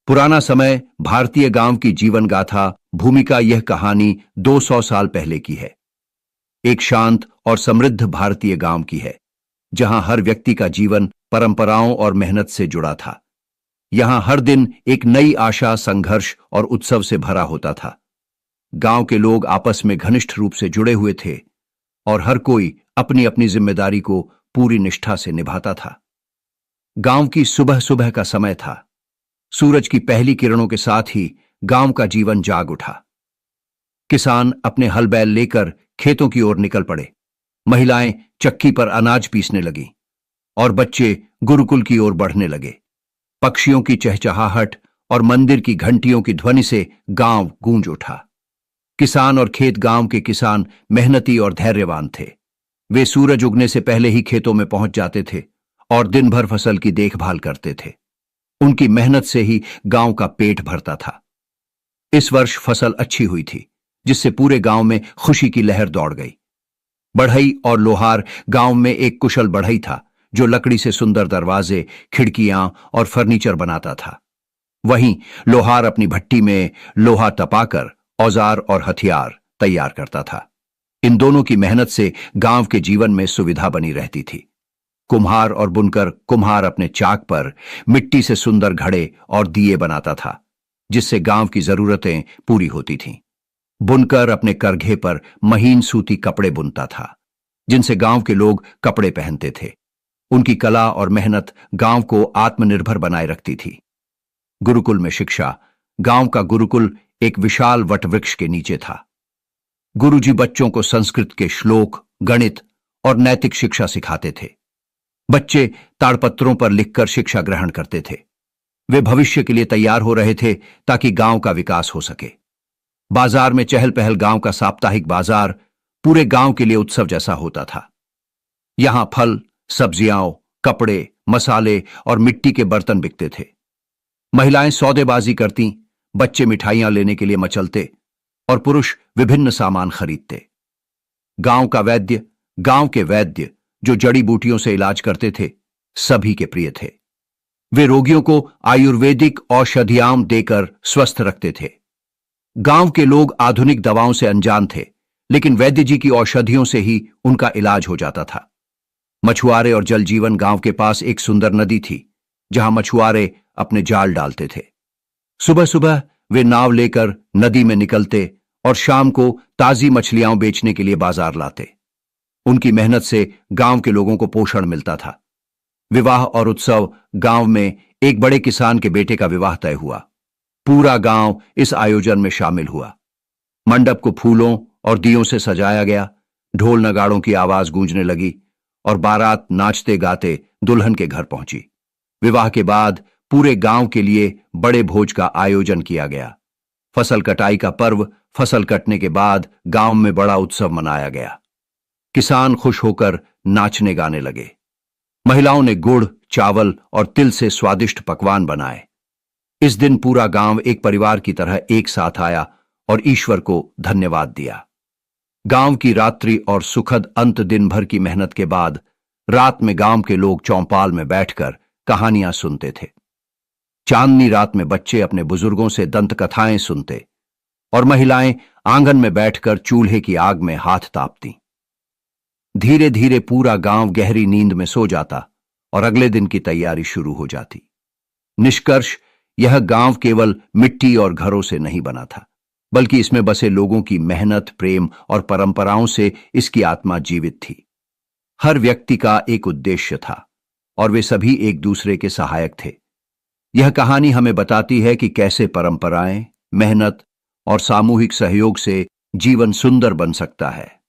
पुराना समय भारतीय गांव की जीवन गाथा भूमिका। यह कहानी 200 साल पहले की है। एक शांत और समृद्ध भारतीय गांव की है, जहां हर व्यक्ति का जीवन परंपराओं और मेहनत से जुड़ा था। यहां हर दिन एक नई आशा, संघर्ष और उत्सव से भरा होता था। गांव के लोग आपस में घनिष्ठ रूप से जुड़े हुए थे और हर कोई अपनी अपनी जिम्मेदारी को पूरी निष्ठा से निभाता था। गांव की सुबह सुबह का समय था। सूरज की पहली किरणों के साथ ही गांव का जीवन जाग उठा। किसान अपने हल बैल लेकर खेतों की ओर निकल पड़े। महिलाएं चक्की पर अनाज पीसने लगीं और बच्चे गुरुकुल की ओर बढ़ने लगे। पक्षियों की चहचहाहट और मंदिर की घंटियों की ध्वनि से गांव गूंज उठा। किसान और खेत गांव के किसान मेहनती और धैर्यवान थे। वे सूरज उगने से पहले ही खेतों में पहुंच जाते थे और दिन भर फसल की देखभाल करते थे। उनकी मेहनत से ही गांव का पेट भरता था। इस वर्ष फसल अच्छी हुई थी, जिससे पूरे गांव में खुशी की लहर दौड़ गई। बढ़ई और लोहार गांव में एक कुशल बढ़ई था, जो लकड़ी से सुंदर दरवाजे, खिड़कियां और फर्नीचर बनाता था। वहीं लोहार अपनी भट्टी में लोहा तपाकर औजार और हथियार तैयार करता था। इन दोनों की मेहनत से गांव के जीवन में सुविधा बनी रहती थी। कुम्हार और बुनकर, कुम्हार अपने चाक पर मिट्टी से सुंदर घड़े और दिए बनाता था, जिससे गांव की जरूरतें पूरी होती थीं। बुनकर अपने करघे पर महीन सूती कपड़े बुनता था, जिनसे गांव के लोग कपड़े पहनते थे। उनकी कला और मेहनत गांव को आत्मनिर्भर बनाए रखती थी। गुरुकुल में शिक्षा। गांव का गुरुकुल एक विशाल वटवृक्ष के नीचे था। गुरुजी बच्चों को संस्कृत के श्लोक, गणित और नैतिक शिक्षा सिखाते थे। बच्चे ताड़पत्रों पर लिखकर शिक्षा ग्रहण करते थे। वे भविष्य के लिए तैयार हो रहे थे ताकि गांव का विकास हो सके। बाजार में चहल पहल। गांव का साप्ताहिक बाजार पूरे गांव के लिए उत्सव जैसा होता था। यहां फल, सब्जियां, कपड़े, मसाले और मिट्टी के बर्तन बिकते थे। महिलाएं सौदेबाजी करती, बच्चे मिठाइयां लेने के लिए मचलते और पुरुष विभिन्न सामान खरीदते। गांव के वैद्य जो जड़ी बूटियों से इलाज करते थे, सभी के प्रिय थे। वे रोगियों को आयुर्वेदिक औषधियां देकर स्वस्थ रखते थे। गांव के लोग आधुनिक दवाओं से अनजान थे, लेकिन वैद्य जी की औषधियों से ही उनका इलाज हो जाता था। मछुआरे और जल जीवन। गांव के पास एक सुंदर नदी थी, जहां मछुआरे अपने जाल डालते थे। सुबह सुबह वे नाव लेकर नदी में निकलते और शाम को ताजी मछलियां बेचने के लिए बाजार लाते। उनकी मेहनत से गांव के लोगों को पोषण मिलता था। विवाह और उत्सव। गांव में एक बड़े किसान के बेटे का विवाह तय हुआ। पूरा गांव इस आयोजन में शामिल हुआ। मंडप को फूलों और दियों से सजाया गया। ढोल नगाड़ों की आवाज गूंजने लगी और बारात नाचते गाते दुल्हन के घर पहुंची। विवाह के बाद पूरे गांव के लिए बड़े भोज का आयोजन किया गया। फसल कटाई का पर्व। फसल कटने के बाद गांव में बड़ा उत्सव मनाया गया। किसान खुश होकर नाचने गाने लगे। महिलाओं ने गुड़, चावल और तिल से स्वादिष्ट पकवान बनाए। इस दिन पूरा गांव एक परिवार की तरह एक साथ आया और ईश्वर को धन्यवाद दिया। गांव की रात्रि और सुखद अंत। दिन भर की मेहनत के बाद रात में गांव के लोग चौपाल में बैठकर कहानियां सुनते थे। चांदनी रात में बच्चे अपने बुजुर्गों से दंत कथाएं सुनते और महिलाएं आंगन में बैठकर चूल्हे की आग में हाथ तापती। धीरे धीरे पूरा गांव गहरी नींद में सो जाता और अगले दिन की तैयारी शुरू हो जाती। निष्कर्ष, यह गांव केवल मिट्टी और घरों से नहीं बना था, बल्कि इसमें बसे लोगों की मेहनत, प्रेम और परंपराओं से इसकी आत्मा जीवित थी। हर व्यक्ति का एक उद्देश्य था और वे सभी एक दूसरे के सहायक थे। यह कहानी हमें बताती है कि कैसे परंपराएं, मेहनत और सामूहिक सहयोग से जीवन सुंदर बन सकता है।